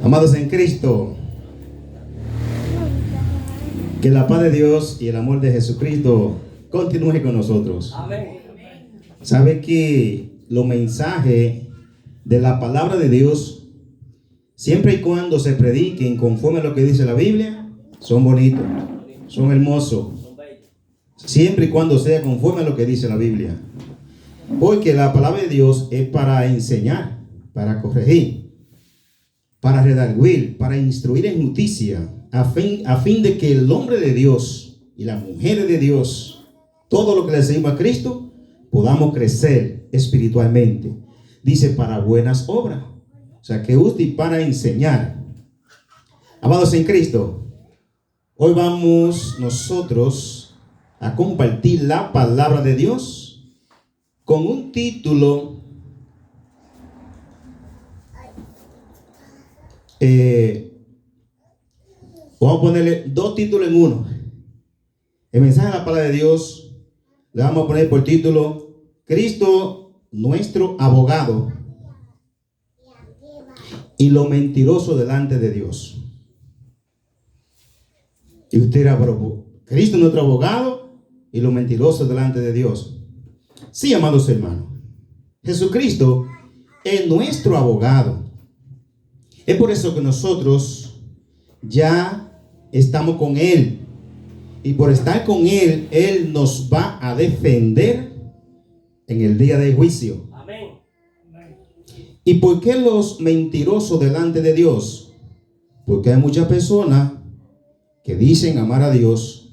Amados en Cristo, que la paz de Dios y el amor de Jesucristo continúe con nosotros. Amén. Sabe que los mensajes de la palabra de Dios, siempre y cuando se prediquen conforme a lo que dice la Biblia, son bonitos, son hermosos. Siempre y cuando sea conforme a lo que dice la Biblia. Porque la palabra de Dios es para enseñar, para corregir, para redarguir, para instruir en justicia, a fin de que el hombre de Dios y la mujer de Dios, todo lo que le seguimos a Cristo, podamos crecer espiritualmente. Dice para buenas obras, o sea que útil para enseñar. Amados en Cristo, hoy vamos nosotros a compartir la palabra de Dios con un título vamos a ponerle dos títulos en uno. El mensaje de la palabra de Dios le vamos a poner por título: Cristo, nuestro abogado, y lo mentiroso delante de Dios. Y usted dirá, pero Cristo, nuestro abogado, y lo mentiroso delante de Dios. Sí, amados hermanos, Jesucristo es nuestro abogado. Es por eso que nosotros ya estamos con Él. Y por estar con Él, Él nos va a defender en el día del juicio. Amén. ¿Y por qué los mentirosos delante de Dios? Porque hay muchas personas que dicen amar a Dios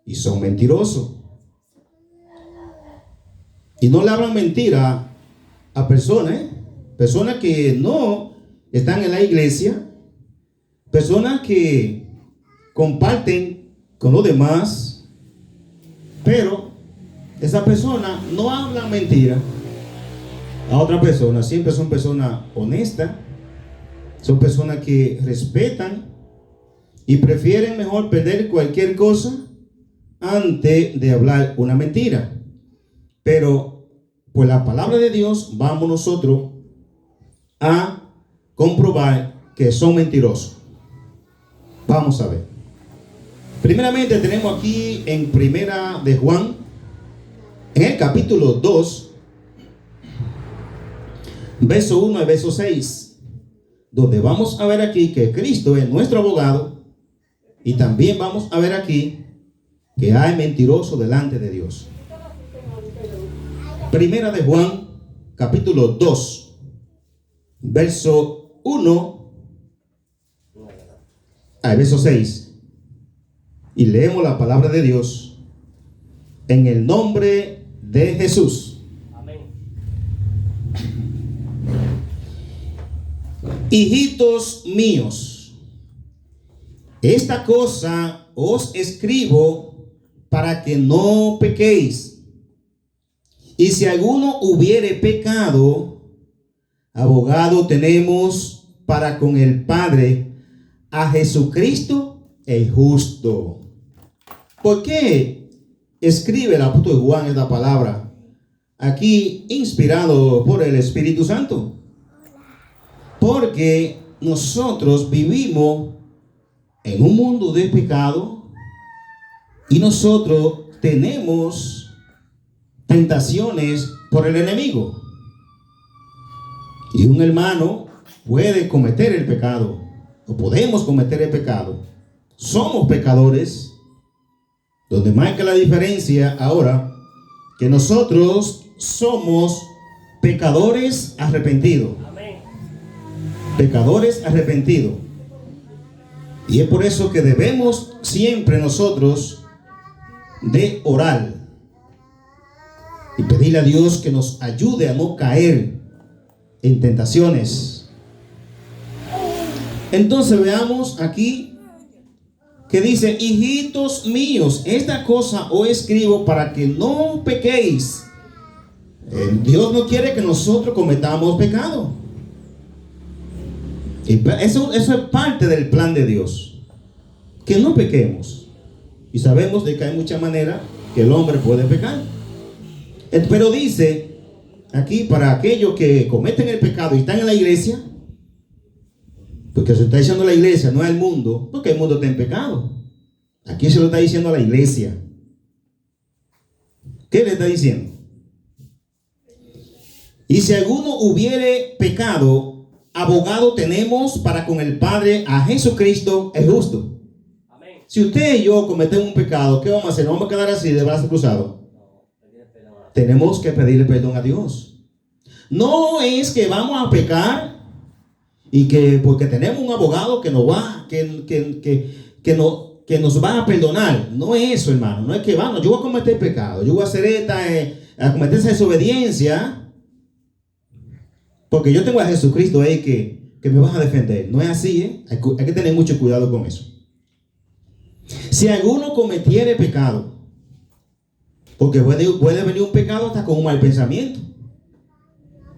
y son mentirosos. Y no le hablan mentira a personas, personas que no están en la iglesia, personas que comparten con los demás, pero esa persona no habla mentira a otra persona. Siempre son personas honestas, son personas que respetan y prefieren mejor perder cualquier cosa antes de hablar una mentira. Pero por la palabra de Dios vamos nosotros a comprobar que son mentirosos. Vamos a ver. Primeramente tenemos aquí en Primera de Juan, en el capítulo 2, verso 1 al verso 6, donde vamos a ver aquí que Cristo es nuestro abogado, y también vamos a ver aquí que hay mentiroso delante de Dios. Primera de Juan, capítulo 2, verso 1 al verso 6. Y leemos la palabra de Dios en el nombre de Jesús. Amén. Hijitos míos, esta cosa os escribo para que no pequéis. Y si alguno hubiere pecado, abogado tenemos para con el Padre, a Jesucristo el justo. ¿Por qué escribe el apóstol Juan esta palabra? Aquí inspirado por el Espíritu Santo. Porque nosotros vivimos en un mundo de pecado y nosotros tenemos tentaciones por el enemigo. Y un hermano puede cometer el pecado, o podemos cometer el pecado. Somos pecadores, donde marca la diferencia ahora que nosotros somos pecadores arrepentidos. Amén. Pecadores arrepentidos. Y es por eso que debemos siempre nosotros de orar y pedirle a Dios que nos ayude a no caer en tentaciones. Entonces veamos aquí que dice: hijitos míos, esta cosa os escribo para que no pequéis. Dios no quiere que nosotros cometamos pecado. Y eso es parte del plan de Dios, que no pequemos. Y sabemos de que hay muchas maneras que el hombre puede pecar. Pero dice aquí, para aquellos que cometen el pecado y están en la iglesia, porque se está diciendo la iglesia, no es el mundo, porque el mundo está en pecado. Aquí se lo está diciendo a la iglesia. ¿Qué le está diciendo? Y si alguno hubiere pecado, abogado tenemos para con el Padre a Jesucristo el justo. Amén. Si usted y yo cometemos un pecado, ¿qué vamos a hacer? ¿No vamos a quedar así de brazos cruzados? Tenemos que pedirle perdón a Dios. No es que vamos a pecar y que porque tenemos un abogado que nos va, que nos va a perdonar. No es eso, hermano. No es que vamos, yo voy a cometer pecado, yo voy a hacer a cometer esa desobediencia porque yo tengo a Jesucristo ahí que me va a defender. No es así, ¿eh? Hay que tener mucho cuidado con eso. Si alguno cometiere pecado, porque puede venir un pecado hasta con un mal pensamiento.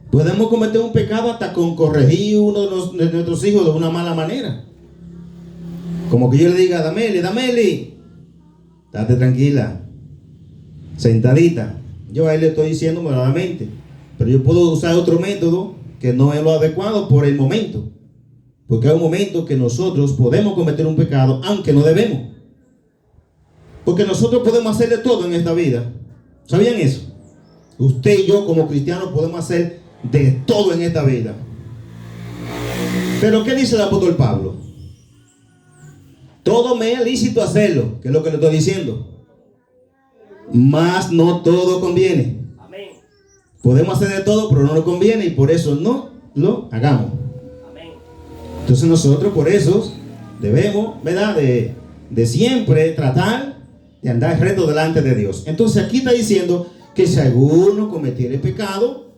Podemos cometer un pecado hasta con corregir uno de nuestros hijos de una mala manera. Como que yo le diga, Dameli, date tranquila, sentadita. Yo a él le estoy diciendo moderadamente, pero yo puedo usar otro método que no es lo adecuado por el momento. Porque hay un momento que nosotros podemos cometer un pecado, aunque no debemos. Porque nosotros podemos hacer de todo en esta vida. ¿Sabían eso? Usted y yo como cristianos podemos hacer de todo en esta vida. Pero ¿qué dice el apóstol Pablo? Todo me es lícito hacerlo, que es lo que le estoy diciendo. Mas no todo conviene. Amén. Podemos hacer de todo, pero no nos conviene y por eso no lo hagamos. Amén. Entonces nosotros por eso debemos, ¿verdad? De siempre tratar de andar recto delante de Dios. Entonces aquí está diciendo que si alguno cometiere pecado,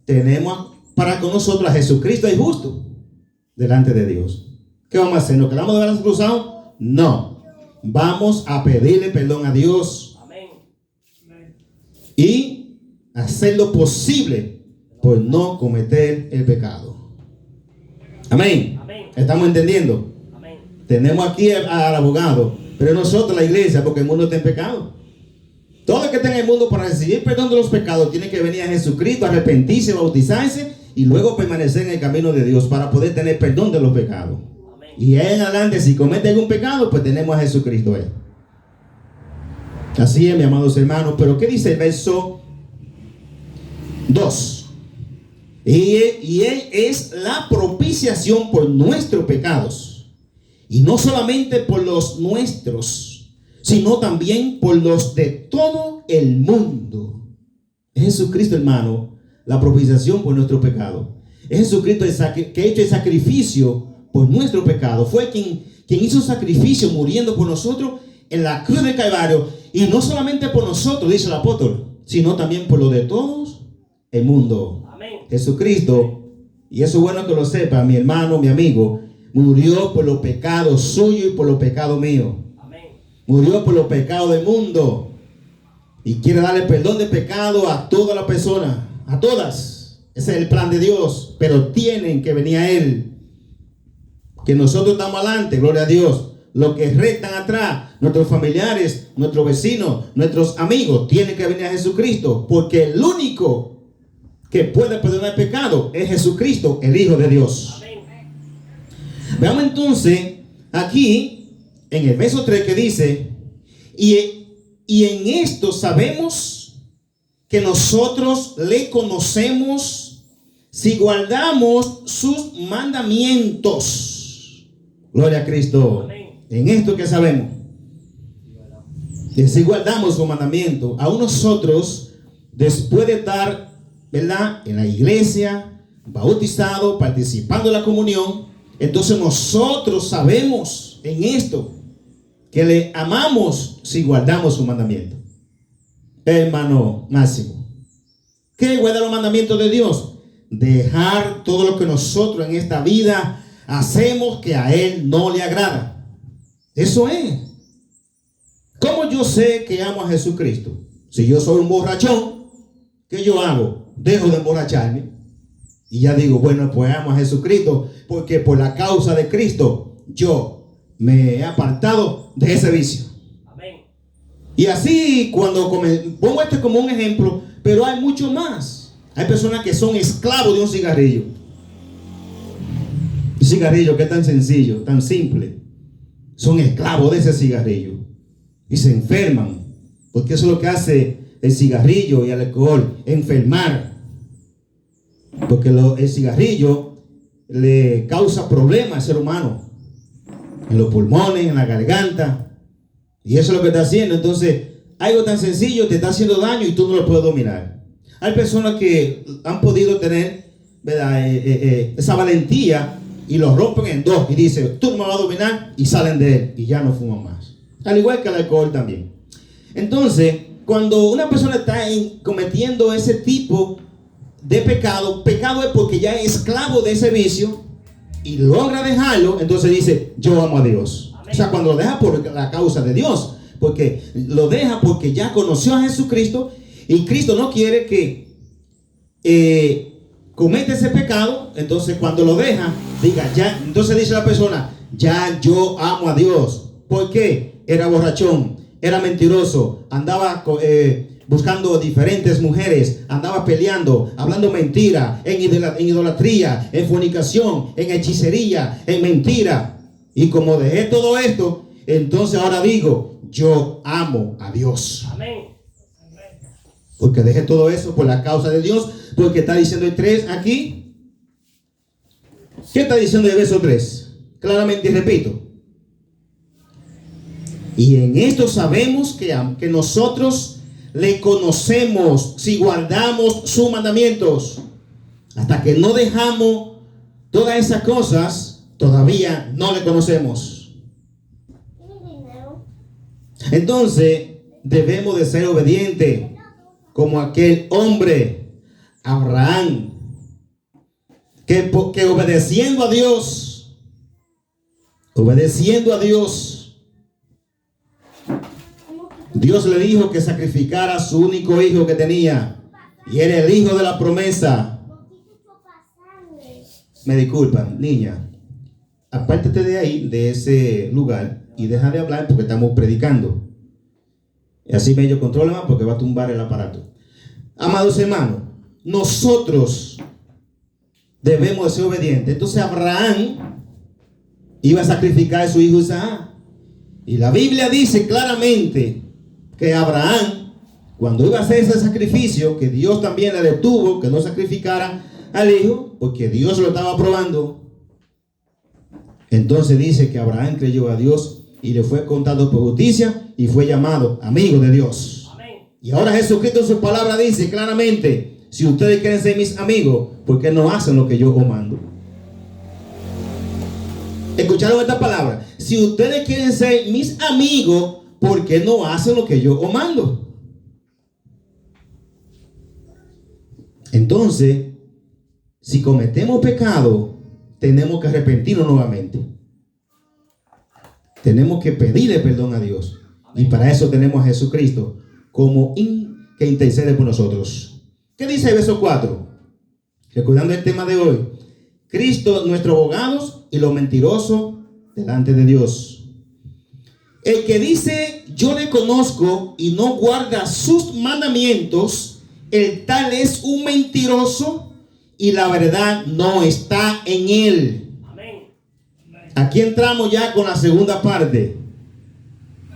tenemos para con nosotros a Jesucristo el justo delante de Dios. ¿Qué vamos a hacer? ¿Nos quedamos de brazos cruzados? No. Vamos a pedirle perdón a Dios. Amén. Y hacer lo posible por no cometer el pecado. Amén. Amén. ¿Estamos entendiendo? Amén. Tenemos aquí al abogado, pero nosotros la iglesia, porque el mundo está en pecado. Todo el que está en el mundo para recibir perdón de los pecados tiene que venir a Jesucristo, arrepentirse, bautizarse y luego permanecer en el camino de Dios para poder tener perdón de los pecados. Amén. Y en adelante, si comete algún pecado, pues tenemos a Jesucristo ahí. Así es, mis amados hermanos. Pero ¿qué dice el verso 2? Y Él es la propiciación por nuestros pecados. Y no solamente por los nuestros, sino también por los de todo el mundo. Es Jesucristo, hermano, la propiciación por nuestro pecado. Es Jesucristo que ha hecho el sacrificio por nuestro pecado. Fue quien hizo sacrificio muriendo por nosotros en la cruz del Calvario. Y no solamente por nosotros, dice el apóstol, sino también por lo de todos el mundo. Amén. Jesucristo, y eso es bueno que lo sepa, mi hermano, mi amigo, murió por los pecados suyos y por los pecados míos. Amén. Murió por los pecados del mundo. Y quiere darle perdón de pecado a todas las personas. A todas. Ese es el plan de Dios. Pero tienen que venir a Él. Que nosotros estamos adelante, gloria a Dios. Los que restan atrás, nuestros familiares, nuestros vecinos, nuestros amigos, tienen que venir a Jesucristo. Porque el único que puede perdonar el pecado es Jesucristo, el Hijo de Dios. Amén. Veamos entonces aquí en el verso 3 que dice, y en esto sabemos que nosotros le conocemos si guardamos sus mandamientos. Gloria a Cristo. Amén. En esto que sabemos, que si guardamos sus mandamientos, aún nosotros, después de estar, ¿verdad?, en la iglesia, bautizado, participando de la comunión, entonces nosotros sabemos en esto que le amamos si guardamos su mandamiento. Hermano Máximo, ¿qué guarda los mandamientos de Dios? Dejar todo lo que nosotros en esta vida hacemos que a Él no le agrada. Eso es. ¿Cómo yo sé que amo a Jesucristo? Si yo soy un borrachón, ¿qué yo hago? Dejo de emborracharme y ya digo, bueno, pues amo a Jesucristo, porque por la causa de Cristo yo me he apartado de ese vicio. Amén. Y así, cuando pongo esto como un ejemplo, pero hay mucho más. Hay personas que son esclavos de un cigarrillo. Un cigarrillo que es tan sencillo, tan simple. Son esclavos de ese cigarrillo. Y se enferman. Porque eso es lo que hace el cigarrillo y el alcohol, enfermar. Porque el cigarrillo le causa problemas al ser humano. En los pulmones, en la garganta. Y eso es lo que está haciendo. Entonces, algo tan sencillo te está haciendo daño y tú no lo puedes dominar. Hay personas que han podido tener, ¿verdad? Esa valentía y lo rompen en dos y dicen, tú no me vas a dominar, y salen de él y ya no fuman más. Al igual que el alcohol también. Entonces, cuando una persona está cometiendo ese tipo de pecado, pecado es porque ya es esclavo de ese vicio y logra dejarlo, entonces dice, yo amo a Dios. O sea, cuando lo deja por la causa de Dios, porque lo deja porque ya conoció a Jesucristo y Cristo no quiere que cometa ese pecado. Entonces cuando lo deja, diga, ya, entonces dice la persona, ya yo amo a Dios. ¿Por qué? Era borrachón, era mentiroso, andaba buscando diferentes mujeres, andaba peleando, hablando mentira, en idolatría, en fornicación, en hechicería, en mentira. Y como dejé todo esto, entonces ahora digo, yo amo a Dios. Amén. Porque dejé todo eso por la causa de Dios. Porque está diciendo el 3 aquí. ¿Qué está diciendo el verso 3? Claramente, y repito. Y en esto sabemos que nosotros le conocemos si guardamos sus mandamientos. Hasta que no dejamos todas esas cosas, todavía no le conocemos. Entonces debemos de ser obedientes como aquel hombre Abraham, que obedeciendo a Dios, Dios le dijo que sacrificara a su único hijo que tenía, y era el hijo de la promesa. Me disculpan, niña, apártate de ahí, de ese lugar, y deja de hablar porque estamos predicando. Y así medio controla más porque va a tumbar el aparato. Amados hermanos, nosotros debemos de ser obedientes. Entonces Abraham iba a sacrificar a su hijo Isaac. Y la Biblia dice claramente que Abraham, cuando iba a hacer ese sacrificio, que Dios también le detuvo que no sacrificara al hijo, porque Dios lo estaba probando. Entonces dice que Abraham creyó a Dios y le fue contado por justicia y fue llamado amigo de Dios. Amén. Y ahora Jesucristo en su palabra dice claramente, si ustedes quieren ser mis amigos, ¿por qué no hacen lo que yo os mando? ¿Escucharon esta palabra? Si ustedes quieren ser mis amigos, ¿por qué no hacen lo que yo os mando? Entonces, si cometemos pecado, tenemos que arrepentirnos nuevamente. Tenemos que pedirle perdón a Dios. Y para eso tenemos a Jesucristo como que intercede por nosotros. ¿Qué dice el verso 4? Recordando el tema de hoy. Cristo, nuestro abogado y los mentirosos delante de Dios. El que dice, yo le conozco y no guarda sus mandamientos, el tal es un mentiroso y la verdad no está en él. Amén. Aquí entramos ya con la segunda parte.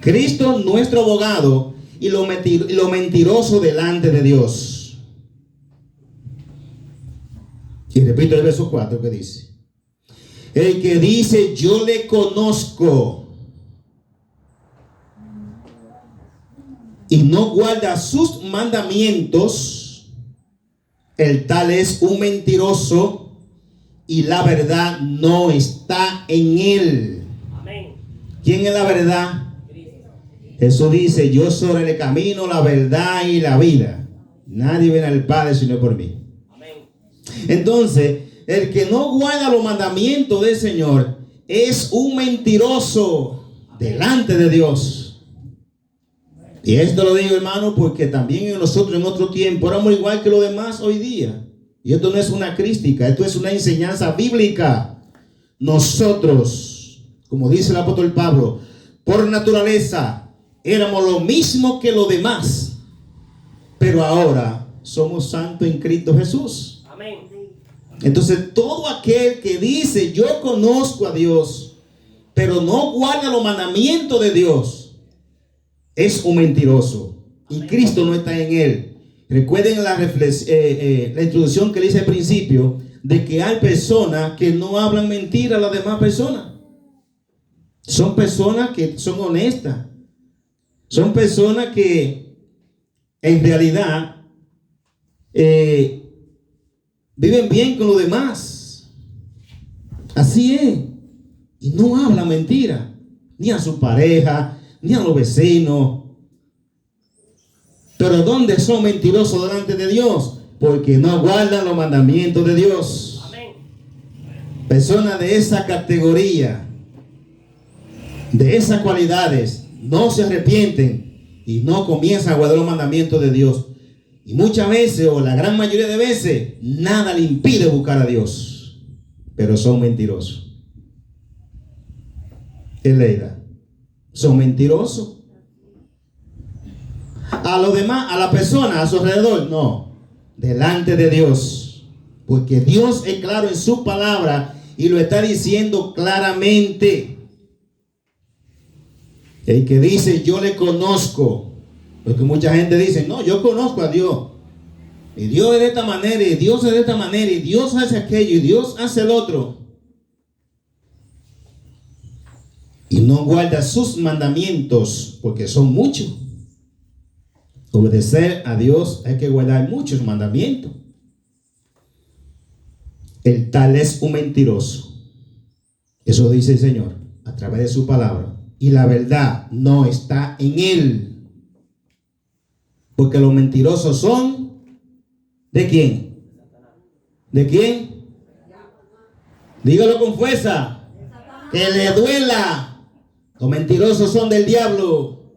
Cristo, nuestro abogado y lo mentiroso delante de Dios. Y repito el verso 4 que dice. El que dice, yo le conozco y no guarda sus mandamientos, el tal es un mentiroso y la verdad no está en él. Amén. ¿Quién es la verdad? Jesús dice, yo soy el camino, la verdad y la vida. Nadie viene al Padre sino por mí. Amén. Entonces, el que no guarda los mandamientos del Señor es un mentiroso delante de Dios. Y esto lo digo, hermano, porque también nosotros en otro tiempo éramos igual que los demás hoy día. Y esto no es una crítica, esto es una enseñanza bíblica. Nosotros, como dice el apóstol Pablo, por naturaleza éramos lo mismo que los demás, pero ahora somos santos en Cristo Jesús. Amén. Entonces todo aquel que dice yo conozco a Dios, pero no guarda los mandamientos de Dios, es un mentiroso. Y Cristo no está en él. Recuerden la introducción que le hice al principio, de que hay personas que no hablan mentira a las demás personas. Son personas que son honestas. Son personas que en realidad viven bien con los demás. Así es. Y no hablan mentira, ni a su pareja, ni a los vecinos. Pero ¿dónde son mentirosos delante de Dios? Porque no guardan los mandamientos de Dios. Amén. Personas de esa categoría, de esas cualidades, no se arrepienten y no comienzan a guardar los mandamientos de Dios. Y muchas veces, o la gran mayoría de veces, nada le impide buscar a Dios. Pero son mentirosos. Es Leida. Son mentirosos. A los demás, a la persona a su alrededor, no. Delante de Dios. Porque Dios es claro en su palabra y lo está diciendo claramente. El que dice yo le conozco, porque mucha gente dice no, yo conozco a Dios, y Dios es de esta manera, y Dios es de esta manera, y Dios hace aquello, y Dios hace el otro, y no guarda sus mandamientos, porque son muchos. Obedecer a Dios hay que guardar muchos mandamientos. El tal es un mentiroso. Eso dice el Señor a través de su palabra. Y la verdad no está en él. Porque los mentirosos son ¿de quién? ¿De quién? Dígalo con fuerza. Que le duela. Los mentirosos son del diablo.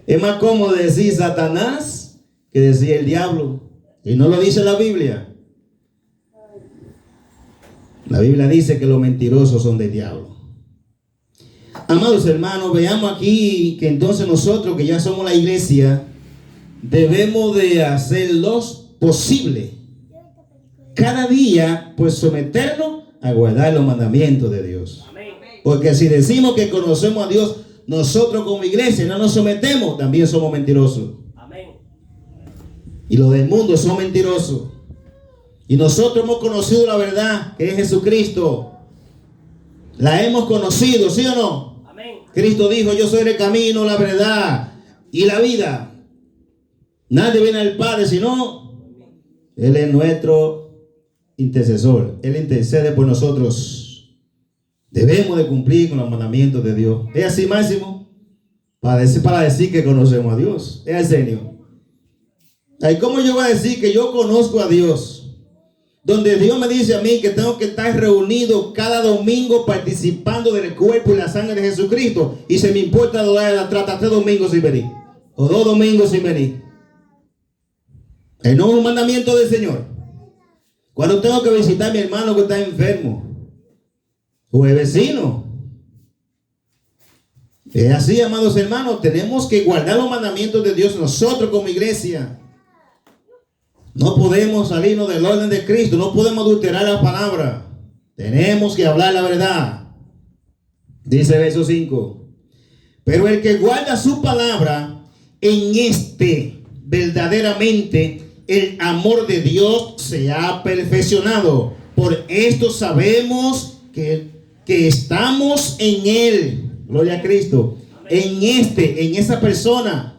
Es más cómodo decir Satanás que decir el diablo. Y no lo dice la Biblia. La Biblia dice que los mentirosos son del diablo. Amados hermanos, veamos aquí que entonces nosotros que ya somos la iglesia, debemos de hacer lo posible cada día, pues someternos a guardar los mandamientos de Dios. Porque si decimos que conocemos a Dios, nosotros como iglesia no nos sometemos, también somos mentirosos. Y los del mundo son mentirosos. Y nosotros hemos conocido la verdad, que es Jesucristo. La hemos conocido, ¿sí o no? Amén. Cristo dijo, yo soy el camino, la verdad y la vida. Nadie viene al Padre sino Él es nuestro intercesor. Él intercede por nosotros. Debemos de cumplir con los mandamientos de Dios. ¿Es así, Máximo? Para decir que conocemos a Dios. Es en serio. ¿Cómo yo voy a decir que yo conozco a Dios? Donde Dios me dice a mí que tengo que estar reunido cada domingo participando del cuerpo y la sangre de Jesucristo. Y se me importa doler la trata 3 domingos sin venir. O 2 domingos sin venir. No es un mandamiento del Señor. Cuando tengo que visitar a mi hermano que está enfermo. O el vecino. Es así, amados hermanos. Tenemos que guardar los mandamientos de Dios nosotros como iglesia. No podemos salirnos del orden de Cristo. No podemos adulterar la palabra. Tenemos que hablar la verdad. Dice verso 5. Pero el que guarda su palabra, en verdaderamente el amor de Dios se ha perfeccionado. Por esto sabemos que estamos en Él. Gloria a Cristo. En esa persona.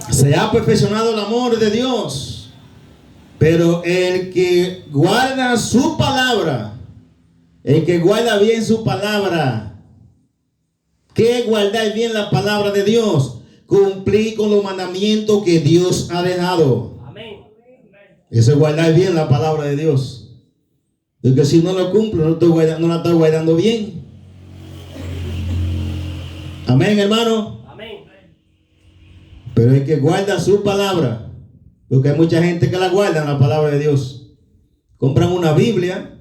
Se ha perfeccionado el amor de Dios. Pero el que guarda su palabra, el que guarda bien su palabra, ¿qué es guardar bien la palabra de Dios? Cumplir con los mandamientos que Dios ha dejado. Amén. Eso es guardar bien la palabra de Dios. Porque si no lo cumple, no la estoy guardando bien. Amén, hermano. Pero el que guarda su palabra, porque hay mucha gente que la guarda en la palabra de Dios. Compran una Biblia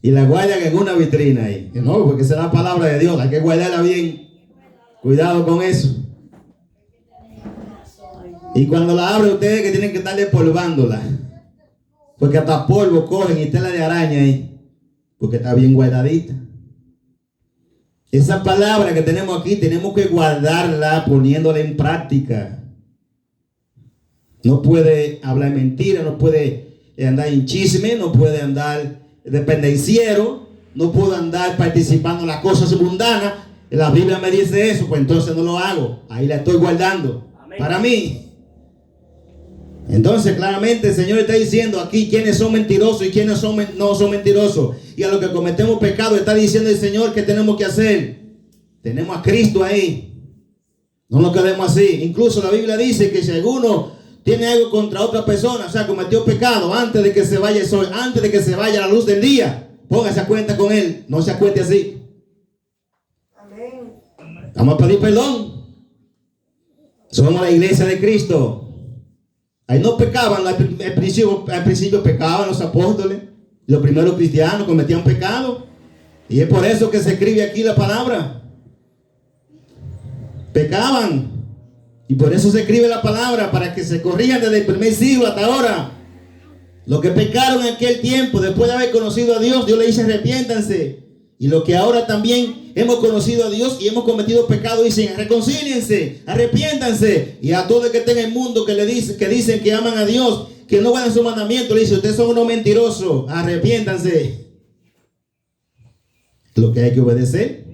y la guardan en una vitrina ahí. No, porque esa es la palabra de Dios, hay que guardarla bien. Cuidado con eso. Y cuando la abren ustedes que tienen que estar despolvándola, porque hasta polvo cogen y tela de araña ahí, porque está bien guardadita. Esa palabra que tenemos aquí tenemos que guardarla poniéndola en práctica. No puede hablar mentira, no puede andar en chisme, no puede andar dependenciero, no puedo andar participando en las cosas mundanas. La Biblia me dice eso, pues entonces no lo hago. Ahí la estoy guardando. Amén. Para mí. Entonces claramente el Señor está diciendo aquí quiénes son mentirosos y quiénes no son mentirosos. Y a los que cometemos pecado está diciendo el Señor que tenemos que hacer. Tenemos a Cristo ahí. No nos quedemos así. Incluso la Biblia dice que si alguno tiene algo contra otra persona, o sea, cometió pecado antes de que se vaya el sol, antes de que se vaya la luz del día, póngase a cuenta con él. No se acueste así. Vamos a pedir perdón. Somos la iglesia de Cristo. Ahí no pecaban, al principio pecaban los apóstoles, los primeros cristianos cometían pecado. Y es por eso que se escribe aquí la palabra. Pecaban. Y por eso se escribe la palabra, para que se corrijan desde el primer siglo hasta ahora. Los que pecaron en aquel tiempo, después de haber conocido a Dios, Dios le dice arrepiéntanse. Y los que ahora también hemos conocido a Dios y hemos cometido pecado, dicen reconcíliense, arrepiéntanse. Y a todos que estén en el mundo que dicen que aman a Dios, que no guardan su mandamiento, le dice: ustedes son unos mentirosos, arrepiéntanse. Lo que hay que obedecer.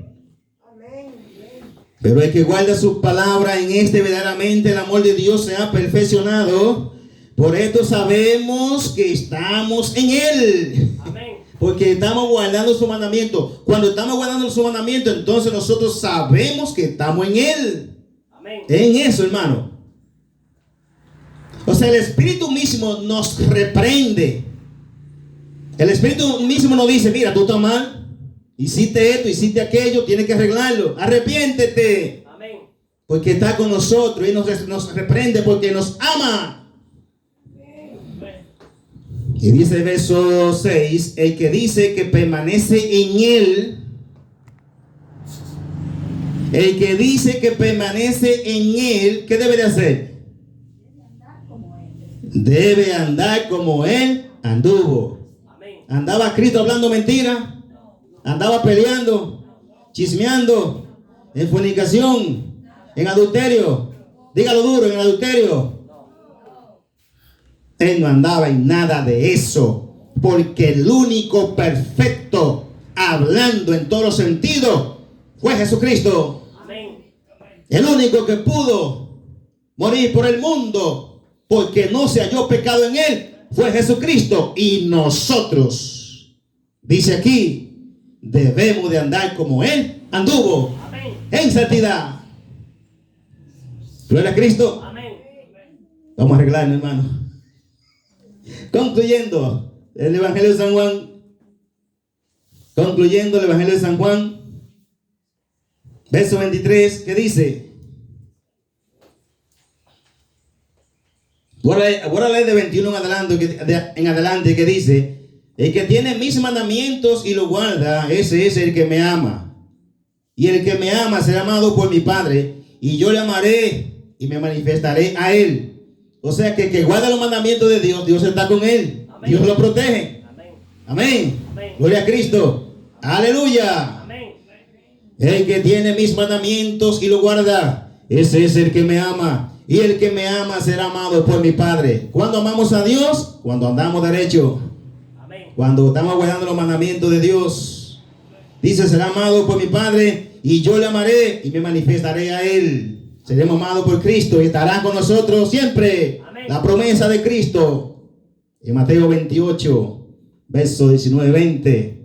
Pero el que guarda su palabra, en este verdaderamente el amor de Dios se ha perfeccionado. Por esto sabemos que estamos en Él. Amén. Porque estamos guardando su mandamiento. Cuando estamos guardando su mandamiento, entonces nosotros sabemos que estamos en Él. Amén. En eso, hermano. O sea, el Espíritu mismo nos reprende. El Espíritu mismo nos dice: mira, tú estás mal. Hiciste esto, hiciste aquello, tienes que arreglarlo. Arrepiéntete. Amén. Porque está con nosotros y nos reprende porque nos ama. Y dice el verso 6: el que dice que permanece en Él, el que dice que permanece en Él, ¿qué debe de hacer? Debe andar como Él anduvo. Amén. ¿Andaba Cristo hablando mentira? ¿Andaba peleando, chismeando, en fornicación, en adulterio? Dígalo duro, en adulterio. Él no andaba en nada de eso, porque el único perfecto, hablando en todos los sentidos, fue Jesucristo. Amén. El único que pudo morir por el mundo, porque no se halló pecado en él, fue Jesucristo. Y nosotros, dice aquí, debemos de andar como Él anduvo. Amén. En santidad. Gloria a Cristo. Amén. Vamos a arreglarnos, hermano. Concluyendo el Evangelio de San Juan. Concluyendo el Evangelio de San Juan. Verso 23, ¿qué dice? Voy a leer de 21 en adelante, que dice: el que tiene mis mandamientos y lo guarda, ese es el que me ama. Y el que me ama será amado por mi Padre, y yo le amaré y me manifestaré a él. O sea que el que guarda los mandamientos de Dios, Dios está con él. Amén. Dios lo protege. Amén. Amén. Amén. Gloria a Cristo. Aleluya. Amén. El que tiene mis mandamientos y lo guarda, ese es el que me ama. Y el que me ama será amado por mi Padre. ¿Cuándo amamos a Dios? Cuando andamos derecho. Cuando estamos guardando los mandamientos de Dios. Dice: será amado por mi Padre, y yo le amaré y me manifestaré a Él. Seremos amados por Cristo y estará con nosotros siempre. Amén. La promesa de Cristo en Mateo 28, verso 19-20,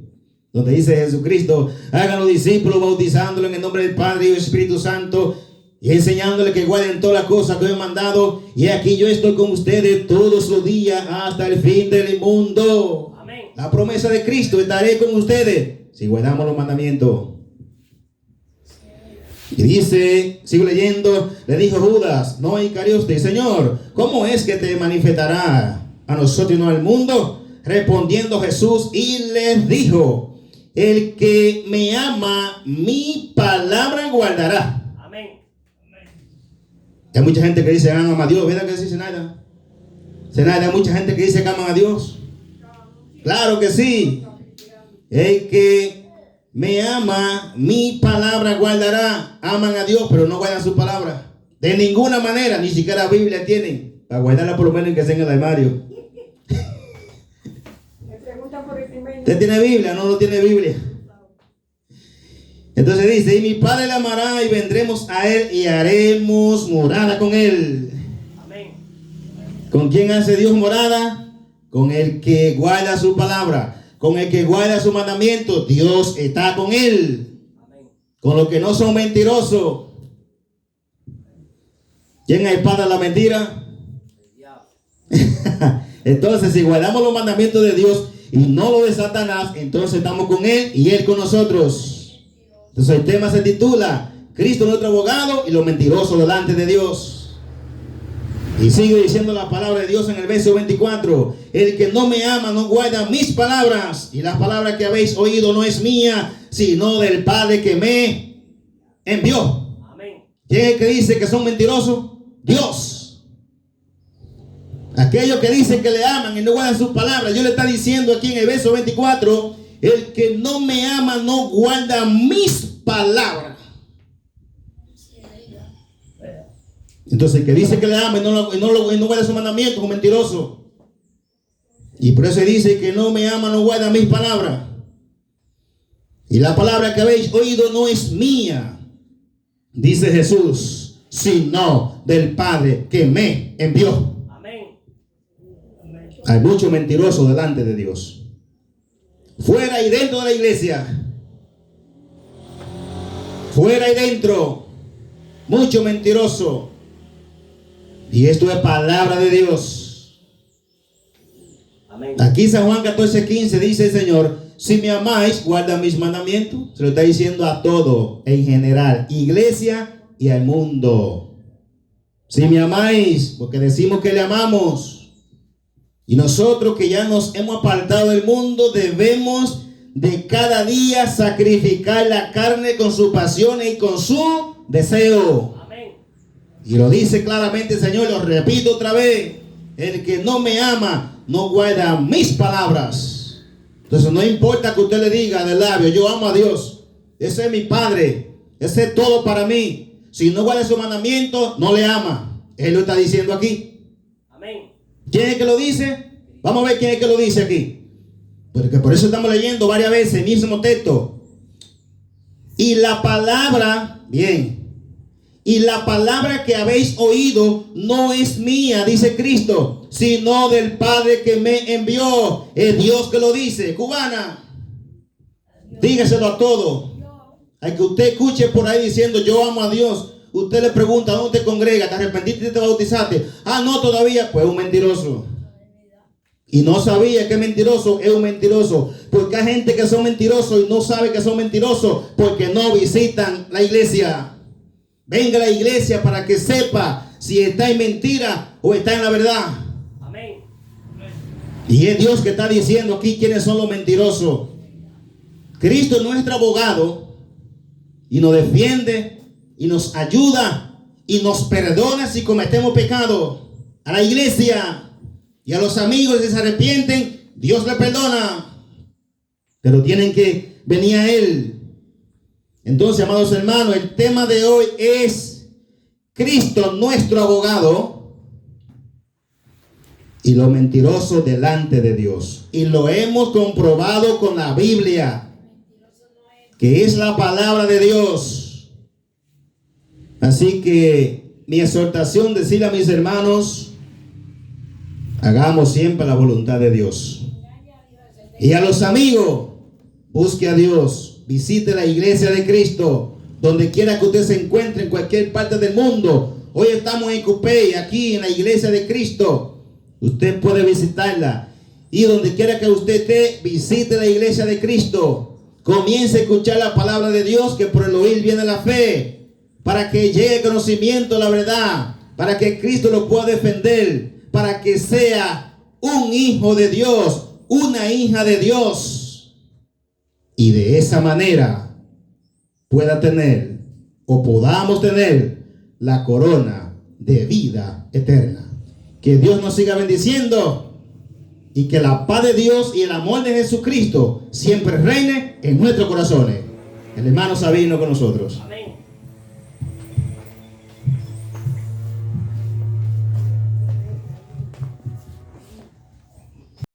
donde dice Jesucristo: hagan los discípulos bautizándolo en el nombre del Padre y del Espíritu Santo, y enseñándole que guarden todas las cosas que he mandado, y aquí yo estoy con ustedes todos los días hasta el fin del mundo. Amén. La promesa de Cristo: estaré con ustedes si guardamos los mandamientos. Y dice, sigo leyendo: le dijo Judas, no Iscariote: Señor, ¿cómo es que te manifestará a nosotros y no al mundo? respondiendo Jesús y les dijo: el que me ama, mi palabra guardará. Amén. Hay mucha gente que dice aman a Dios. ¿Verdad que dice Zenaida? Zenaida, hay mucha gente que dice que aman a Dios. Claro que sí. El que me ama, mi palabra guardará. Aman a Dios, pero no guardan su palabra. De ninguna manera, ni siquiera la Biblia tienen. Para guardarla por lo menos que sea en el armario. ¿Usted tiene Biblia? No, no tiene Biblia. Entonces dice: y mi Padre le amará y vendremos a él y haremos morada con él. Amén. ¿Con quién hace Dios morada? Con el que guarda su palabra. Con el que guarda su mandamiento. Dios está con él. Amén. Con los que no son mentirosos. ¿Quién es el padre de la mentira? El diablo. Entonces, si guardamos los mandamientos de Dios y no los de Satanás, entonces estamos con él y él con nosotros. Entonces el tema se titula: Cristo nuestro abogado y los mentirosos delante de Dios. Y sigue diciendo la palabra de Dios en el verso 24: el que no me ama no guarda mis palabras, y la palabra que habéis oído no es mía, sino del Padre que me envió. Amén. ¿Quién es el que dice que son mentirosos? Dios. Aquellos que dicen que le aman y no guardan sus palabras, Dios le está diciendo aquí en el verso 24: el que no me ama no guarda mis palabras. Entonces el que dice que le ama y no guarda su mandamiento es un mentiroso. Y por eso dice: que no me ama no guarda mis palabras. Y la palabra que habéis oído no es mía, dice Jesús, sino del Padre que me envió. Amén. Hay muchos mentirosos delante de Dios, fuera y dentro de la iglesia. Fuera y dentro, mucho mentiroso. Y esto es palabra de Dios. Amén. Aquí San Juan 14:15 dice el Señor: si me amáis, guarda mis mandamientos. Se lo está diciendo a todo, en general, iglesia y al mundo. Si me amáis, porque decimos que le amamos. Y nosotros que ya nos hemos apartado del mundo, debemos de cada día sacrificar la carne con sus pasiones y con su deseo. Amén. Y lo dice claramente el Señor, lo repito otra vez: el que no me ama no guarda mis palabras. Entonces no importa que usted le diga de labio: yo amo a Dios, ese es mi Padre, ese es todo para mí. Si no guarda su mandamiento, no le ama. Él lo está diciendo aquí. Amén. ¿Quién es que lo dice? Vamos a ver quién es que lo dice aquí. Porque por eso estamos leyendo varias veces el mismo texto. Y la palabra, bien, y la palabra que habéis oído no es mía, dice Cristo, sino del Padre que me envió. Es Dios que lo dice. Cubana, dígaselo a todos. Al que usted escuche por ahí diciendo yo amo a Dios, usted le pregunta: ¿dónde te congregas? ¿Te arrepentiste y te bautizaste? Ah, no, todavía. Pues un mentiroso. Y no sabía que es mentiroso, es un mentiroso. Porque hay gente que son mentirosos y no sabe que son mentirosos porque no visitan la iglesia. Venga a la iglesia para que sepa si está en mentira o está en la verdad. Amén. Y es Dios que está diciendo aquí quiénes son los mentirosos. Cristo es nuestro abogado y nos defiende y nos ayuda y nos perdona si cometemos pecado. A la iglesia y a los amigos, si se arrepienten, Dios le perdona. Pero tienen que venir a Él. Entonces, amados hermanos, el tema de hoy es Cristo nuestro abogado y lo mentiroso delante de Dios. Y lo hemos comprobado con la Biblia, que es la palabra de Dios. Así que mi exhortación, decirle a mis hermanos: hagamos siempre la voluntad de Dios. Y a los amigos, busque a Dios, visite la iglesia de Cristo, donde quiera que usted se encuentre, en cualquier parte del mundo. Hoy estamos en Cupey, aquí en la iglesia de Cristo. Usted puede visitarla. Y donde quiera que usted esté, visite la iglesia de Cristo. Comience a escuchar la palabra de Dios, que por el oír viene la fe, para que llegue el conocimiento de la verdad, para que Cristo lo pueda defender, para que sea un hijo de Dios, una hija de Dios, y de esa manera pueda tener o podamos tener la corona de vida eterna. Que Dios nos siga bendiciendo y que la paz de Dios y el amor de Jesucristo siempre reine en nuestros corazones. El hermano Sabino con nosotros. Amén.